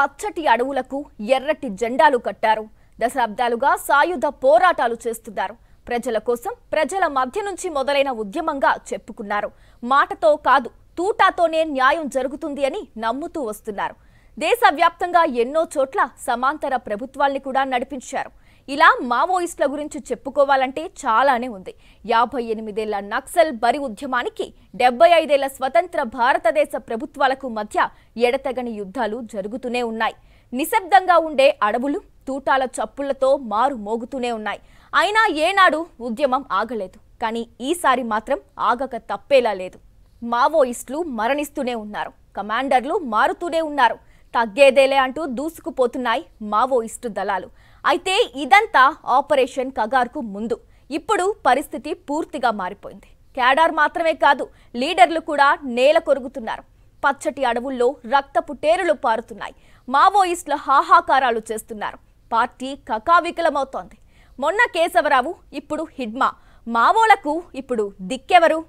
పచ్చటి అడవులకు ఎర్రటి జెండాలు కట్టారు. దశాబ్దాలుగా సాయుధ పోరాటాలు చేస్తున్నారు. ప్రజల కోసం, ప్రజల మధ్య నుంచి మొదలైన ఉద్యమంగా చెప్పుకున్నారు. మాటతో కాదు, తూటాతోనే న్యాయం జరుగుతుంది అని నమ్ముతూ వస్తున్నారు. దేశవ్యాప్తంగా ఎన్నో చోట్ల సమాంతర ప్రభుత్వాల్ని కూడా నడిపించారు. ఇలా మావోయిస్టుల గురించి చెప్పుకోవాలంటే చాలానే ఉంది. 58 ఏళ్ల నక్సల్ బరి ఉద్యమానికి 75 ఏళ్ల స్వతంత్ర భారతదేశ ప్రభుత్వాలకు మధ్య ఎడతెగని యుద్ధాలు జరుగుతూనే ఉన్నాయి. నిశ్శబ్దంగా ఉండే అడవులు తూటాల చప్పుళ్లతో మారు మోగుతూనే ఉన్నాయి. అయినా ఏనాడు ఉద్యమం ఆగలేదు. కానీ ఈసారి మాత్రం ఆగక తప్పేలా లేదు. మావోయిస్టులు మరణిస్తూనే ఉన్నారు. కమాండర్లు మారుతూనే ఉన్నారు. తగ్గేదేలే అంటూ దూసుకుపోతున్నాయి మావోయిస్టు దళాలు. అయితే ఇదంతా ఆపరేషన్ కగార్కు ముందు. ఇప్పుడు పరిస్థితి పూర్తిగా మారిపోయింది. క్యాడర్ మాత్రమే కాదు, లీడర్లు కూడా నేల కొరుగుతున్నారు. పచ్చటి అడవుల్లో రక్తపు టేరులు పారుతున్నాయి. మావోయిస్టుల హాహాకారాలు చేస్తున్నారు. పార్టీ కకావికలమవుతోంది. మొన్న కేశవరావు, ఇప్పుడు హిడ్మా. మావోలకు ఇప్పుడు దిక్కెవరు?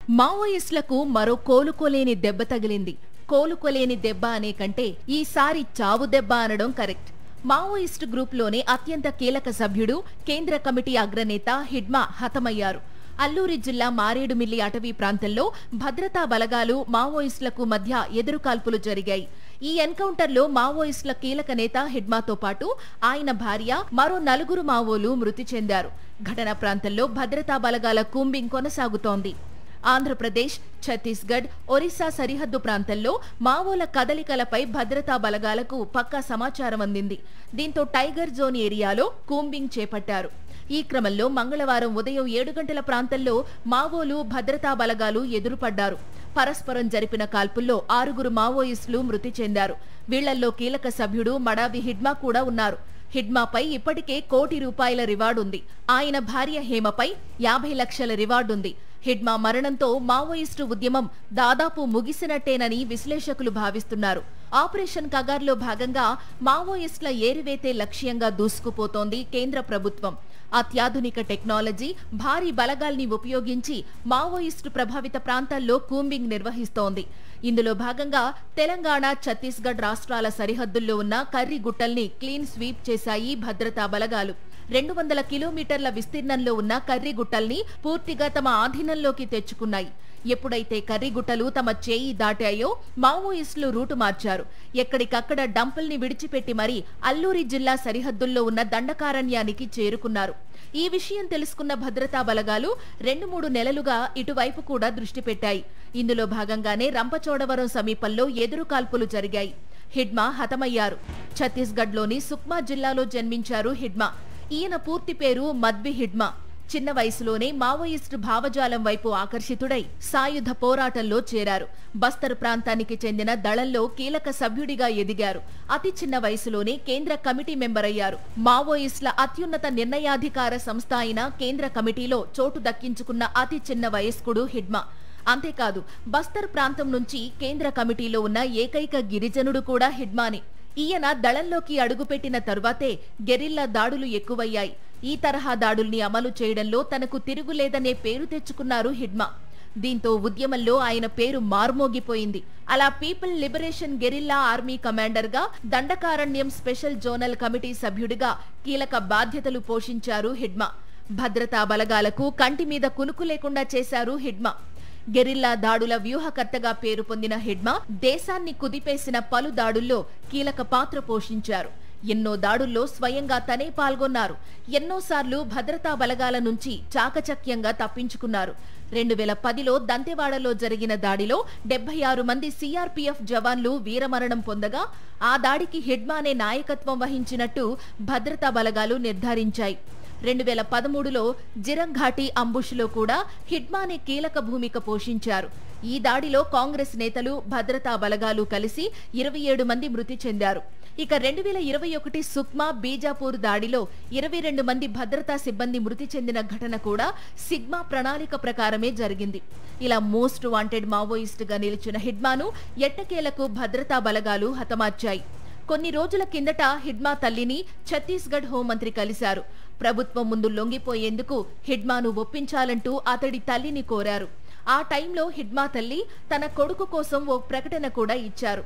మావోయిస్టులకు మరో కోలుకోలేని దెబ్బ తగిలింది. కోలుకోలేని దెబ్బ అనే కంటే ఈసారి చావు దెబ్బ అనడం కరెక్ట్. మావోయిస్టు గ్రూప్లోనే అత్యంత కీలక సభ్యుడు, కేంద్ర కమిటీ అగ్రనేత హిడ్మా హతమయ్యారు. అల్లూరి జిల్లా మారేడుమిల్లి అటవీ ప్రాంతంలో భద్రతా బలగాలు, మావోయిస్టులకు మధ్య ఎదురుకాల్పులు జరిగాయి. ఈ ఎన్కౌంటర్లో మావోయిస్టుల కీలక నేత హిడ్మాతో పాటు ఆయన భార్య, మరో 4 మావోలు మృతి చెందారు. ఘటనా ప్రాంతంలో భద్రతా బలగాల కూంబింగ్ కొనసాగుతోంది. ఆంధ్రప్రదేశ్, ఛత్తీస్గఢ్, ఒరిస్సా సరిహద్దు ప్రాంతంలో మావోల కదలికలపై భద్రతా బలగాలకు పక్కా సమాచారం అందింది. దీంతో టైగర్ జోన్ ఏరియాలో కూంబింగ్ చేపట్టారు. ఈ క్రమంలో మంగళవారం ఉదయం 7 గంటల ప్రాంతంలో మావోలు, భద్రతా బలగాలు ఎదురుపడ్డారు. పరస్పరం జరిపిన కాల్పుల్లో 6 మావోయిస్టులు మృతి చెందారు. వీళ్లల్లో కీలక సభ్యుడు మడావి హిడ్మా కూడా ఉన్నారు. హిడ్మాపై ఇప్పటికే ₹1 కోటి రివార్డుంది. ఆయన భార్య హేమపై 50 లక్షల రివార్డుంది. హిడ్మా మరణంతో మావోయిస్టు ఉద్యమం దాదాపు ముగిసినట్టేనని విశ్లేషకులు భావిస్తున్నారు. ఆపరేషన్ కగార్లో భాగంగా మావోయిస్టుల ఏరివేతే లక్ష్యంగా దూసుకుపోతోంది కేంద్ర ప్రభుత్వం. అత్యాధునిక టెక్నాలజీ, భారీ బలగాల్ని ఉపయోగించి మావోయిస్టు ప్రభావిత ప్రాంతాల్లో కూంబింగ్ నిర్వహిస్తోంది. ఇందులో భాగంగా తెలంగాణ, ఛత్తీస్గఢ్ రాష్ట్రాల సరిహద్దుల్లో ఉన్న కర్రిగుట్టల్ని క్లీన్ స్వీప్ చేశాయి భద్రతా బలగాలు. 200 కిలోమీటర్ల విస్తీర్ణంలో ఉన్న కర్రిగుట్టల్ని పూర్తిగా తమ ఆధీనంలోకి తెచ్చుకున్నాయి. ఎప్పుడైతే కర్రిగుట్టలు తమ చేయి దాటాయో మావోయిస్టులు రూటు మార్చారు. ఎక్కడికక్కడ డంపుల్ని విడిచిపెట్టి మరీ అల్లూరి జిల్లా సరిహద్దుల్లో ఉన్న దండకారణ్యానికి చేరుకున్నారు. ఈ విషయం తెలుసుకున్న భద్రతా బలగాలు 2-3 నెలలుగా ఇటువైపు కూడా దృష్టి పెట్టాయి. ఇందులో భాగంగానే రంపచోడవరం సమీపంలో ఎదురుకాల్పులు జరిగాయి. హిడ్మా హతమయ్యారు. ఛత్తీస్గఢ్లోని సుక్మా జిల్లాలో జన్మించారు హిడ్మా. ఈయన పూర్తి పేరు మద్వి హిడ్మా. చిన్న వయసులోనే మావోయిస్టు భావజాలం వైపు ఆకర్షితుడై సాయుధ పోరాటంలో చేరారు. బస్తర్ ప్రాంతానికి చెందిన దళంలో కీలక సభ్యుడిగా ఎదిగారు. అతి చిన్న వయసులోనే కేంద్ర కమిటీ మెంబర్ అయ్యారు. మావోయిస్టుల అత్యున్నత నిర్ణయాధికార సంస్థ అయిన కేంద్ర కమిటీలో చోటు దక్కించుకున్న అతి చిన్న వయస్కుడు హిడ్మా. అంతేకాదు, బస్తర్ ప్రాంతం నుంచి కేంద్ర కమిటీలో ఉన్న ఏకైక గిరిజనుడు కూడా హిడ్మానే. ఈయన దళంలోకి అడుగుపెట్టిన తరువాతే గెరిల్లా దాడులు ఎక్కువయ్యాయి. ఈ తరహా దాడుల్ని అమలు చేయడంలో తనకు తిరుగులేదనే పేరు తెచ్చుకున్నారు హిడ్మా. దీంతో ఉద్యమంలో ఆయన పేరు మార్మోగిపోయింది. అలా పీపుల్ లిబరేషన్ గెరిల్లా ఆర్మీ కమాండర్గా, దండకారణ్యం స్పెషల్ జోనల్ కమిటీ సభ్యుడిగా కీలక బాధ్యతలు పోషించారు హిడ్మా. భద్రతా బలగాలకు కంటి మీద కునుకు లేకుండా చేశారు హిడ్మా. గెరిల్లా దాడుల వ్యూహకర్తగా పేరు పొందిన హిడ్మా దేశాన్ని కుదిపేసిన పలు దాడుల్లో కీలక పాత్ర పోషించారు. ఎన్నో దాడుల్లో స్వయంగా తనే పాల్గొన్నారు. ఎన్నోసార్లు భద్రతా బలగాల నుంచి చాకచక్యంగా తప్పించుకున్నారు. 2010లో దంతెవాడలో జరిగిన దాడిలో 76 మంది సిఆర్పీఎఫ్ జవాన్లు వీరమరణం పొందగా ఆ దాడికి హిడ్మానే నాయకత్వం వహించినట్టు భద్రతా బలగాలు నిర్ధారించాయి. 2013లో జిరంఘాటి అంబుష్లో కూడా హిడ్మానే కీలక భూమిక పోషించారు. ఈ దాడిలో కాంగ్రెస్ నేతలు, భద్రతా బలగాలు కలిసి 27 మంది మృతి చెందారు. ఇక 2021 సుక్మా, బీజాపూర్ దాడిలో 22 మంది భద్రతా సిబ్బంది మృతి చెందిన ఘటన కూడా సిగ్మా ప్రణాళిక ప్రకారమే జరిగింది. ఇలా మోస్ట్ వాంటెడ్ మావోయిస్టుగా నిలిచిన హిడ్మాను ఎట్టకేలకు భద్రతా బలగాలు హతమార్చాయి. కొన్ని రోజుల కిందట హిడ్మా తల్లిని ఛత్తీస్గఢ్ హోంమంత్రి కలిశారు. ప్రభుత్వం ముందు లొంగిపోయేందుకు హిడ్మాను ఒప్పించాలంటూ అతడి తల్లిని కోరారు. ఆ టైంలో హిడ్మా తల్లి తన కొడుకు కోసం ఓ ప్రకటన కూడా ఇచ్చారు.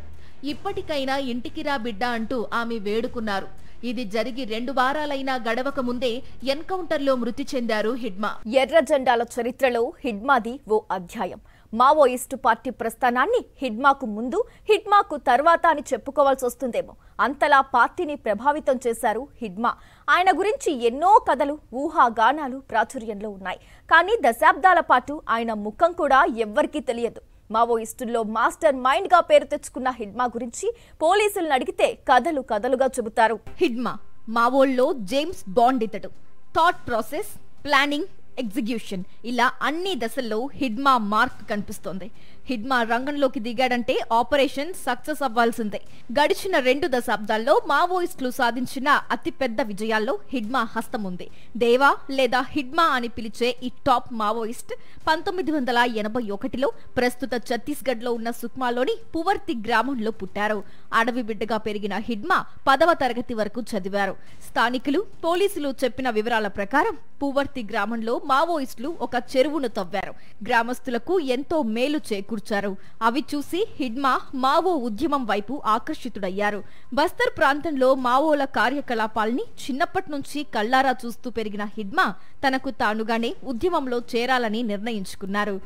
ఇప్పటికైనా ఇంటికి రా బిడ్డ అంటూ ఆమె వేడుకున్నారు. ఇది జరిగి 2 వారాలైనా గడవక ముందే ఎన్కౌంటర్లో మృతి చెందారు హిడ్మా. ఎర్ర జెండాల చరిత్రలో హిడ్మాది ఓ అధ్యాయం. మావోయిస్టు పార్టీ ప్రస్థానాన్ని హిడ్మాకు ముందు, హిడ్మాకు తర్వాత అని చెప్పుకోవాల్సి వస్తుందేమో. అంతలా పార్టీని ప్రభావితం చేశారు హిడ్మా. ఆయన గురించి ఎన్నో కథలు, ఊహాగానాలు ప్రాచుర్యంలో ఉన్నాయి. కానీ దశాబ్దాల పాటు ఆయన ముఖం కూడా ఎవ్వరికీ తెలియదు. మావోయిస్టుల్లో మాస్టర్ మైండ్ గా పేరు తెచ్చుకున్న హిడ్మా గురించి పోలీసులను అడిగితే కథలు కథలుగా చెబుతారు. హిడ్మా మావోల్లో జేమ్స్ బాండ్ ఇతడు. థాట్ ప్రాసెస్, ప్లానింగ్, ఎగ్జిక్యూషన్ ఇలా అన్ని దశల్లో హిడ్మా మార్క్ కనిపిస్తోంది. హిడ్మా రంగంలోకి దిగాడంటే ఆపరేషన్ సక్సెస్ అవ్వాల్సిందే. గడిచిన 2 దశాబ్దాల్లో మావోయిస్టులు సాధించిన అతిపెద్ద విజయాల్లో హిడ్మా హస్తం ఉంది. దేవా లేదా హిడ్మా అని పిలిచే ఈ టాప్ మావోయిస్ట్ 1981లో ప్రస్తుత ఛత్తీస్గఢ్ లో ఉన్న సుక్మాలోని పువర్తి గ్రామంలో పుట్టారు. అడవి బిడ్డగా పెరిగిన హిడ్మా 10వ తరగతి వరకు చదివారు. స్థానికులు, పోలీసులు చెప్పిన వివరాల ప్రకారం పువర్తి గ్రామంలో మావోయిస్టులు ఒక చెరువును తవ్వారు. గ్రామస్తులకు ఎంతో మేలు చేకూర్చారు. అవి చూసి హిడ్మా మావో ఉద్యమం వైపు ఆకర్షితుడయ్యారు. బస్తర్ ప్రాంతంలో మావోల కార్యకలాపాల్ని చిన్నప్పటి నుంచి కళ్లారా చూస్తూ పెరిగిన హిడ్మా తనకు తానుగానే ఉద్యమంలో చేరాలని నిర్ణయించుకున్నారు.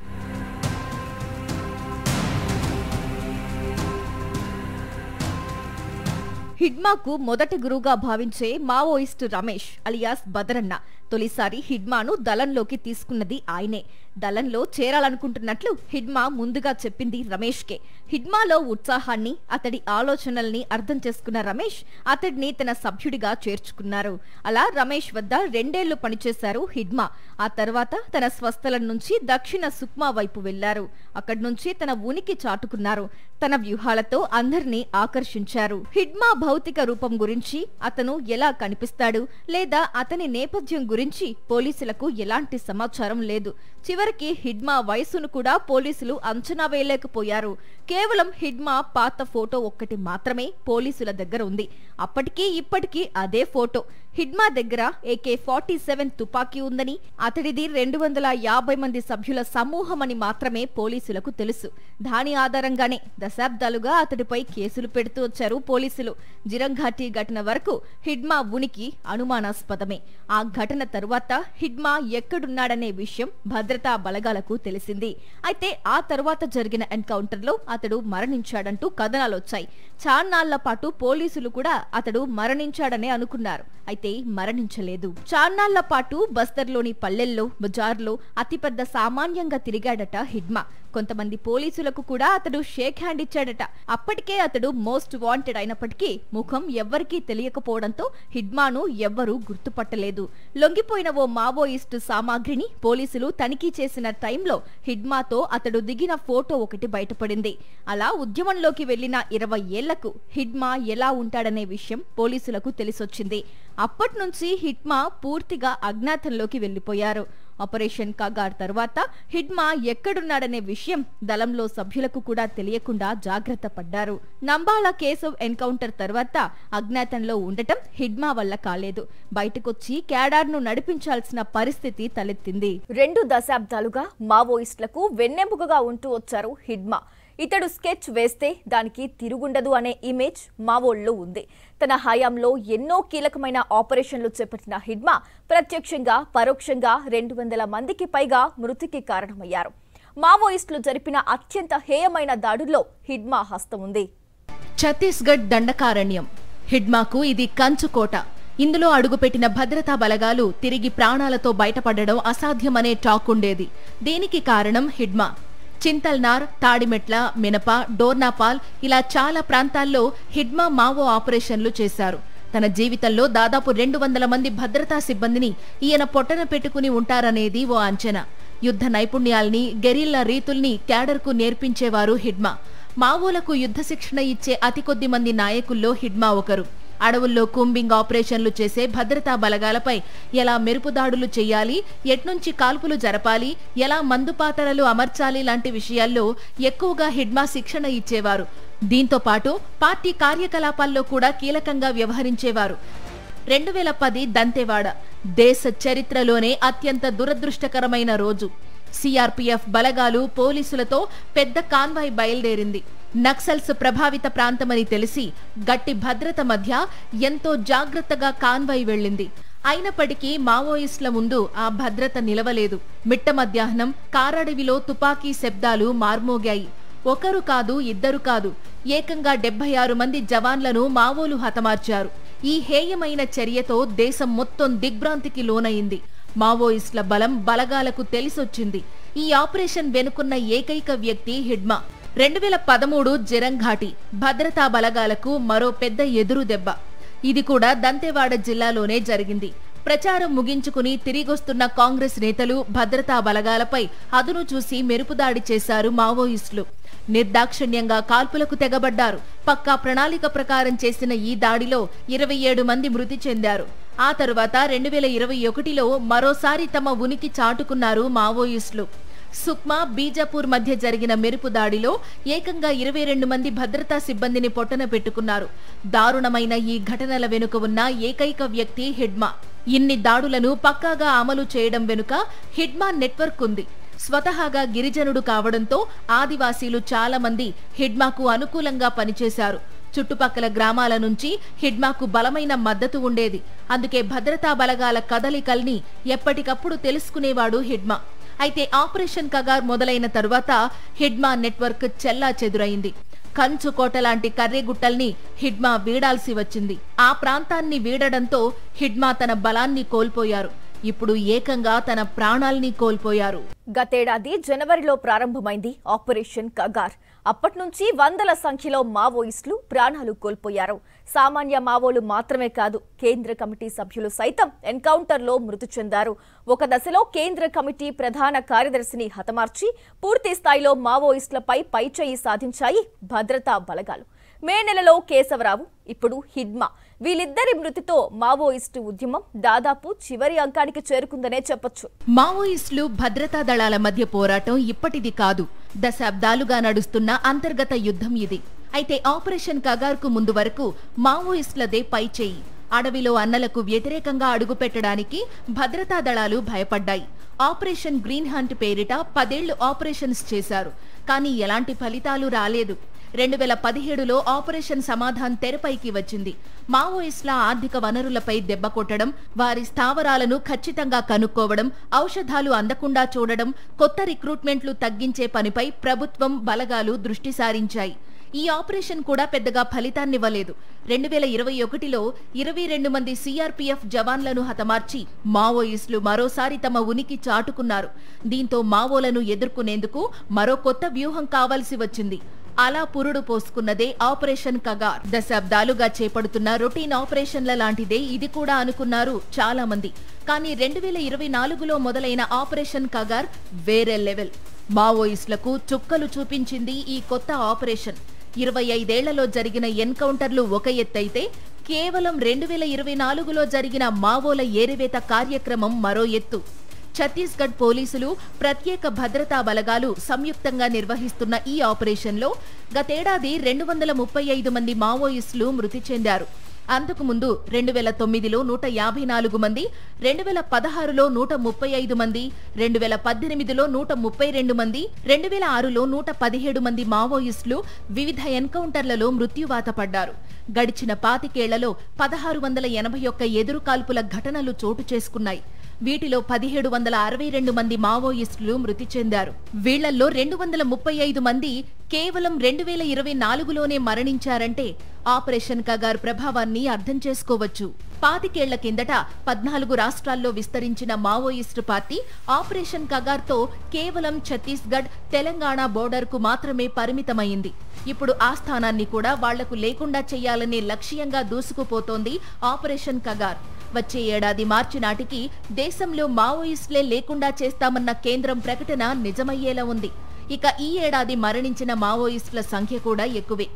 హిడ్మాకు మొదటి గురువుగా భావించే మావోయిస్టు రమేష్ అలియాస్ బదరన్న తొలిసారి హిడ్మాను దళంలోకి తీసుకున్నది ఆయనే. దళంలో చేరాలనుకుంటున్నట్లు హిడ్మా ముందుగా చెప్పింది రమేష్కే. హిడ్మాలో ఉత్సాహాన్ని, అతడి ఆలోచనల్ని అర్థం చేసుకున్న రమేష్ అతడిని తన సభ్యుడిగా చేర్చుకున్నారు. అలా రమేష్ వద్ద 2 ఏళ్లు పనిచేశారు హిడ్మా. ఆ తర్వాత తన స్వస్థలం నుంచి దక్షిణ సుక్మా వైపు వెళ్లారు. అక్కడి నుంచి తన ఉనికి చాటుకున్నారు. తన వ్యూహాలతో అందరినీ ఆకర్షించారు. హిడ్మా భౌతిక రూపం గురించి, అతను ఎలా కనిపిస్తాడు లేదా అతని నేపథ్యం గురించి పోలీసులకు ఎలాంటి సమాచారం లేదు. చివరికి హిడ్మా వయసును కూడా పోలీసులు అంచనా వేయలేకపోయారు. కేవలం హిడ్మా పాత ఫోటో ఒక్కటి మాత్రమే పోలీసుల దగ్గర ఉంది. అప్పటికీ ఇప్పటికీ అదే ఫోటో. హిడ్మా దగ్గర AK-47 తుపాకీ ఉందని, అతడిది 250 మంది సభ్యుల సమూహమని మాత్రమే పోలీసులకు తెలుసు. దాని ఆధారంగానే దశాబ్దాలుగా అతడిపై కేసులు పెడుతూ వచ్చారు పోలీసులు. జిరంఘాటి ఘటన వరకు హిడ్మా ఉనికి అనుమానాస్పదమే. ఆ ఘటన తరువాత హిడ్మా ఎక్కడున్నాడనే విషయం భద్రతా బలగాలకు తెలిసింది. అయితే ఆ తరువాత జరిగిన ఎన్కౌంటర్లో అతడు మరణించాడంటూ కథనాలొచ్చాయి. చాన్నాళ్ల పాటు పోలీసులు కూడా అతడు మరణించాడనే అనుకున్నారు. అయితే మరణించలేదు. చాన్నాళ్ల పాటు బస్తర్లోని పల్లెల్లో, బజార్లో అతిపెద్ద సామాన్యంగా తిరిగాడట హిడ్మా. కొంతమంది పోలీసులకు కూడా అతడు షేక్ హ్యాండ్ ఇచ్చాడట. అప్పటికే అతడు మోస్ట్ వాంటెడ్ అయినప్పటికీ ముఖం ఎవ్వరికీ తెలియకపోవడంతో హిడ్మాను ఎవ్వరూ గుర్తుపట్టలేదు. లొంగిపోయిన ఓ మావోయిస్టు సామాగ్రిని పోలీసులు తనిఖీ చేసిన టైంలో హిడ్మాతో అతడు దిగిన ఫోటో ఒకటి బయటపడింది. అలా ఉద్యమంలోకి వెళ్లిన 20 ఏళ్లకు హిడ్మా ఎలా ఉంటాడనే విషయం పోలీసులకు తెలిసొచ్చింది. అప్పట్నుంచి హిడ్మా పూర్తిగా అజ్ఞాతంలోకి వెళ్లిపోయారు. ఆపరేషన్ కాగార్ తర్వాత హిడ్మా ఎక్కడున్నాడనే విషయం దళంలో సభ్యులకు కూడా తెలియకుండా జాగ్రత్త పడ్డారు. నంబాళ కేశవ్ ఎన్కౌంటర్ తర్వాత అజ్ఞాతంలో ఉండటం హిడ్మా వల్ల కాలేదు. బయటకొచ్చి క్యాడర్ను నడిపించాల్సిన పరిస్థితి తలెత్తింది. 2 దశాబ్దాలుగా మావోయిస్టులకు వెన్నెముకగా ఉంటూ వచ్చారు హిడ్మా. ఇతడు స్కెచ్ వేస్తే దానికి తిరుగుండదు అనే ఇమేజ్ మావోల్లో ఉంది. తన హయాంలో ఎన్నో కీలకమైన ఆపరేషన్లు చేపట్టిన హిడ్మా ప్రత్యక్షంగా, పరోక్షంగా 200 మందికి పైగా మృతికి కారణమయ్యారు. మావోయిస్టులు జరిపిన అత్యంత హేయమైన దాడుల్లో హిడ్మా హస్తం ఉంది. ఛత్తీస్గఢ్ దండకారణ్యం హిడ్మాకు ఇది కంచుకోట. ఇందులో అడుగుపెట్టిన భద్రతా బలగాలు తిరిగి ప్రాణాలతో బయటపడడం అసాధ్యమనే టాక్ ఉండేది. దీనికి కారణం హిడ్మా. చింతల్నార్, తాడిమెట్ల, మినప, డోర్నాపాల్ ఇలా చాలా ప్రాంతాల్లో హిడ్మా మావో ఆపరేషన్లు చేశారు. తన జీవితంలో దాదాపు 200 మంది భద్రతా సిబ్బందిని ఈయన పొట్టన పెట్టుకుని ఉంటారనేది ఓ అంచనా. యుద్ధ నైపుణ్యాల్ని, గెరిల్లా రీతుల్ని క్యాడర్కు నేర్పించేవారు హిడ్మా. మావోలకు యుద్ధ శిక్షణ ఇచ్చే అతి కొద్ది మంది నాయకుల్లో హిడ్మా ఒకరు. అడవుల్లో కూంబింగ్ ఆపరేషన్లు చేసే భద్రతా బలగాలపై ఎలా మెరుపుదాడులు చేయాలి, ఎట్నుంచి కాల్పులు జరపాలి, ఎలా మందుపాతరలు అమర్చాలి లాంటి విషయాల్లో ఎక్కువగా హిడ్మా శిక్షణ ఇచ్చేవారు. దీంతో పాటు పార్టీ కార్యకలాపాల్లో కూడా కీలకంగా వ్యవహరించేవారు. 2010 దంతెవాడ దేశ చరిత్రలోనే అత్యంత దురదృష్టకరమైన రోజు. సిఆర్పీఎఫ్ బలగాలు, పోలీసులతో పెద్ద కాన్వాయ్ బయలుదేరింది. నక్సల్స్ ప్రభావిత ప్రాంతమని తెలిసి గట్టి భద్రత మధ్య ఎంతో జాగ్రత్తగా కాన్వాయ్ వెళ్లింది. అయినప్పటికీ మావోయిస్టుల ముందు ఆ భద్రత నిలవలేదు. మిట్ట మధ్యాహ్నం కారడవిలో తుపాకీ శబ్దాలు మార్మోగాయి. ఒకరు కాదు, ఇద్దరు కాదు, ఏకంగా 76 మంది జవాన్లను మావోలు హతమార్చారు. ఈ హేయమైన చర్యతో దేశం మొత్తం దిగ్భ్రాంతికి లోనయింది. మావోయిస్టుల బలం బలగాలకు తెలిసొచ్చింది. ఈ ఆపరేషన్ వెనుకున్న ఏకైక వ్యక్తి హిడ్మా. 2013 జరంఘాటి భద్రతా బలగాలకు మరో పెద్ద ఎదురు దెబ్బ. ఇది కూడా దంతెవాడ జిల్లాలోనే జరిగింది. ప్రచారం ముగించుకుని తిరిగొస్తున్న కాంగ్రెస్ నేతలు భద్రతా బలగాలపై అదును చూసి మెరుపుదాడి చేశారు మావోయిస్టులు. నిర్దాక్షిణ్యంగా కాల్పులకు తెగబడ్డారు. పక్కా ప్రణాళిక ప్రకారం చేసిన ఈ దాడిలో 27 మంది మృతి చెందారు. ఆ తరువాత 2021లో మరోసారి తమ ఉనికి చాటుకున్నారు మావోయిస్టులు. సుక్మా, బీజాపూర్ మధ్య జరిగిన మెరుపు దాడిలో ఏకంగా 22 మంది భద్రతా సిబ్బందిని పొట్టన పెట్టుకున్నారు. దారుణమైన ఈ ఘటనల వెనుక ఉన్న ఏకైక వ్యక్తి హిడ్మా. ఇన్ని దాడులను పక్కాగా అమలు చేయడం వెనుక హిడ్మా నెట్వర్క్ ఉంది. స్వతహాగా గిరిజనుడు కావడంతో ఆదివాసీలు చాలా మంది హిడ్మాకు అనుకూలంగా పనిచేశారు. చుట్టుపక్కల గ్రామాల నుంచి హిడ్మాకు బలమైన మద్దతు ఉండేది. అందుకే భద్రతా బలగాల కదలికల్ని ఎప్పటికప్పుడు తెలుసుకునేవాడు హిడ్మా. అయితే ఆపరేషన్ కగార్ మొదలైన తరువాత హిడ్మా నెట్వర్క్ చెల్లా చెదురైంది. కంచుకోట లాంటి కర్రెగుట్టల్ని హిడ్మా వీడాల్సి వచ్చింది. ఆ ప్రాంతాన్ని వీడడంతో హిడ్మా తన బలాన్ని కోల్పోయారు. ఇప్పుడు ఏకంగా తన ప్రాణాల్ని కోల్పోయారు. గతేడాది జనవరిలో ప్రారంభమైంది ఆపరేషన్ కగార్. అప్పట్నుంచి వందల సంఖ్యలో మావోయిస్టులు ప్రాణాలు కోల్పోయారు. సామాన్య మావోలు మాత్రమే కాదు, కేంద్ర కమిటీ సభ్యులు సైతం ఎన్కౌంటర్లో మృతి చెందారు. ఒక దశలో కేంద్ర కమిటీ ప్రధాన కార్యదర్శిని హతమార్చి పూర్తి స్థాయిలో మావోయిస్టులపై పైచేయి సాధించాయి భద్రతా బలగాలు. మే నెలలో కేశవరావు, ఇప్పుడు హిడ్మా. వీళ్ళిద్దరి మృతితో మావోయిస్టు ఉద్యమం దాదాపు చివరి అంకానికి చేరుకుందనే చెప్పొచ్చు. మావోయిస్టులు భద్రతా దళాల మధ్య పోరాటం ఇప్పటిది కాదు. దశాబ్దాలుగా నడుస్తున్న అంతర్గత యుద్ధం ఇది. అయితే ఆపరేషన్ కగార్కు ముందు వరకు మావోయిస్టులదే పైచేయి. అడవిలో అన్నలకు వ్యతిరేకంగా అడుగుపెట్టడానికి భద్రతా దళాలు భయపడ్డాయి. ఆపరేషన్ గ్రీన్ హంట్ పేరిట 10 ఏళ్లు ఆపరేషన్స్ చేశారు. కానీ ఎలాంటి ఫలితాలు రాలేదు. 2017లో ఆపరేషన్ సమాధాన్ తెరపైకి వచ్చింది. మావోయిస్టుల ఆర్థిక వనరులపై దెబ్బ కొట్టడం, వారి స్థావరాలను ఖచ్చితంగా కనుక్కోవడం, ఔషధాలు అందకుండా చూడడం, కొత్త రిక్రూట్మెంట్లు తగ్గించే పనిపై ప్రభుత్వం బలగాలు దృష్టి సారించాయి. ఈ ఆపరేషన్ కూడా పెద్దగా ఫలితాన్నివ్వలేదు. 2021లో 22 మంది సిఆర్పీఎఫ్ జవాన్లను హతమార్చి మావోయిస్టులు మరోసారి తమ ఉనికి చాటుకున్నారు. దీంతో మావోలను ఎదుర్కొనేందుకు మరో కొత్త వ్యూహం కావాల్సి వచ్చింది. అలా పురుడు పోసుకున్నదే ఆపరేషన్ కగార్. దశాబ్దాలుగా చేపడుతున్న రొటీన్ ఆపరేషన్ల లాంటిదే ఇది కూడా అనుకున్నారు చాలా మంది. కానీ 2024లో మొదలైన ఆపరేషన్ కగార్ వేరే లెవెల్. మావోయిస్టులకు చుక్కలు చూపించింది ఈ కొత్త ఆపరేషన్. 25 ఏళ్లలో జరిగిన ఎన్కౌంటర్లు ఒక ఎత్తైతే, కేవలం 2024లో జరిగిన మావోల ఏరివేత కార్యక్రమం మరో ఎత్తు. ఛత్తీస్గఢ్ పోలీసులు, ప్రత్యేక భద్రతా బలగాలు సంయుక్తంగా నిర్వహిస్తున్న ఈ ఆపరేషన్లో గతేడాది 235 మంది మావోయిస్టులు మృతి చెందారు. అంతకుముందు 2009లో 154 మంది, 2016లో 135 మంది, 2018లో 132 మంది, 2006లో 117 మంది మావోయిస్టులు వివిధ ఎన్కౌంటర్లలో మృత్యువాత పడ్డారు. గడిచిన 25 ఏళ్లలో 1681 ఎదురుకాల్పుల ఘటనలు చోటు చేసుకున్నాయి. వీటిలో 1762 మంది మావోయిస్టులు మృతి చెందారు. వీళ్లలో 235 మంది కేవలం 2024లోనే మరణించారంటే ఆపరేషన్ కగార్ ప్రభావాన్ని అర్థం చేసుకోవచ్చు. 25 ఏళ్ల కిందట 14 రాష్ట్రాల్లో విస్తరించిన మావోయిస్టు పార్టీ ఆపరేషన్ కగార్తో కేవలం ఛత్తీస్గఢ్, తెలంగాణ బోర్డర్కు మాత్రమే పరిమితమైంది. ఇప్పుడు ఆ స్థానాన్ని కూడా వాళ్లకు లేకుండా చేయాలనే లక్ష్యంగా దూసుకుపోతోంది ఆపరేషన్ కగార్. వచ్చే ఏడాది మార్చి నాటికి దేశంలో మావోయిస్టులే లేకుండా చేస్తామన్న కేంద్రం ప్రకటన నిజమయ్యేలా ఉంది. ఇక ఈ ఏడాది మరణించిన మావోయిస్టుల సంఖ్య కూడా ఎక్కువే.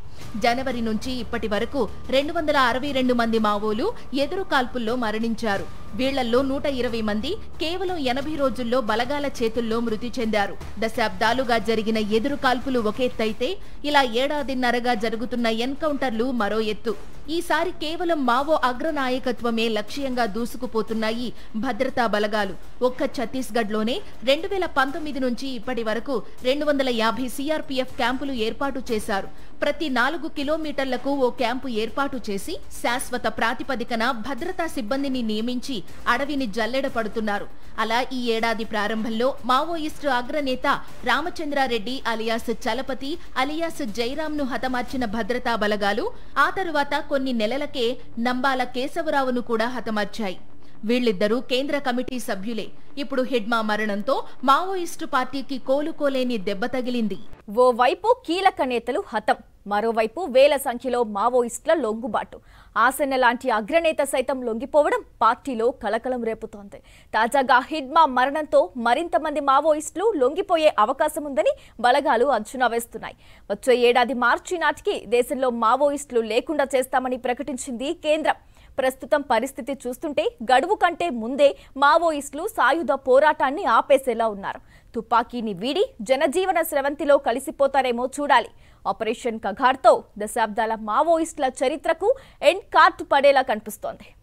జనవరి నుంచి ఇప్పటి వరకు 262 మంది మావోలు ఎదురు కాల్పుల్లో మరణించారు. వీళ్లలో 120 మంది కేవలం 80 రోజుల్లో బలగాల చేతుల్లో మృతి చెందారు. దశాబ్దాలుగా జరిగిన ఎదురు కాల్పులు ఒకెత్తైతే ఇలా ఏడాదిన్నరగా జరుగుతున్న ఎన్కౌంటర్లు మరో ఎత్తు. ఈసారి కేవలం మావో అగ్రనాయకత్వమే లక్ష్యంగా దూసుకుపోతున్నాయి భద్రతా బలగాలు. ఒక్క ఛత్తీస్గఢ్లోనే 2019 నుంచి ఇప్పటి వరకు 250 సిఆర్పీఎఫ్ క్యాంపులు ఏర్పాటు చేశారు. ప్రతి 4 కిలోమీటర్లకు ఓ క్యాంపు ఏర్పాటు చేసి శాశ్వత ప్రాతిపదికన భద్రతా సిబ్బందిని నియమించి అడవిని జల్లెడ పడుతున్నారు. అలా ఈ ఏడాది ప్రారంభంలో మావోయిస్టు అగ్రనేత రామచంద్రారెడ్డి అలియాస్ చలపతి అలియాస్ జైరాంను హతమార్చిన భద్రతా బలగాలు ఆ తరువాత కొన్ని నెలలకే నంబాల కేశవరావును కూడా హతమార్చాయి. వీళ్ళిద్దరూ కేంద్ర కమిటీ సభ్యులే. ఇప్పుడు హిడ్మా మరణంతో మావోయిస్టు పార్టీకి కోలుకోలేని దెబ్బ తగిలింది. ఓవైపు కీలక నేతలు హతం, మరోవైపు వేల సంఖ్యలో మావోయిస్టుల లొంగుబాటు. ఆసన్న లాంటి అగ్రనేత సైతం లొంగిపోవడం పార్టీలో కలకలం రేపుతోంది. తాజాగా హిడ్మా మరణంతో మరింత మంది మావోయిస్టులు లొంగిపోయే అవకాశం ఉందని బలగాలు అంచనా వేస్తున్నాయి. వచ్చే ఏడాది మార్చి నాటికి దేశంలో మావోయిస్టులు లేకుండా చేస్తామని ప్రకటించింది కేంద్రం. ప్రస్తుతం పరిస్థితి చూస్తుంటే గడువు కంటే ముందే మావోయిస్టులు సాయుధ పోరాటాన్ని ఆపేసేలా ఉన్నారు. తుపాకీని వీడి జనజీవన స్రవంతిలో కలిసిపోతారేమో చూడాలి. ఆపరేషన్ కగార్తో దశాబ్దాల మావోయిస్టుల చరిత్రకు ఎండ్ కార్ట్ పడేలా కనిపిస్తోంది.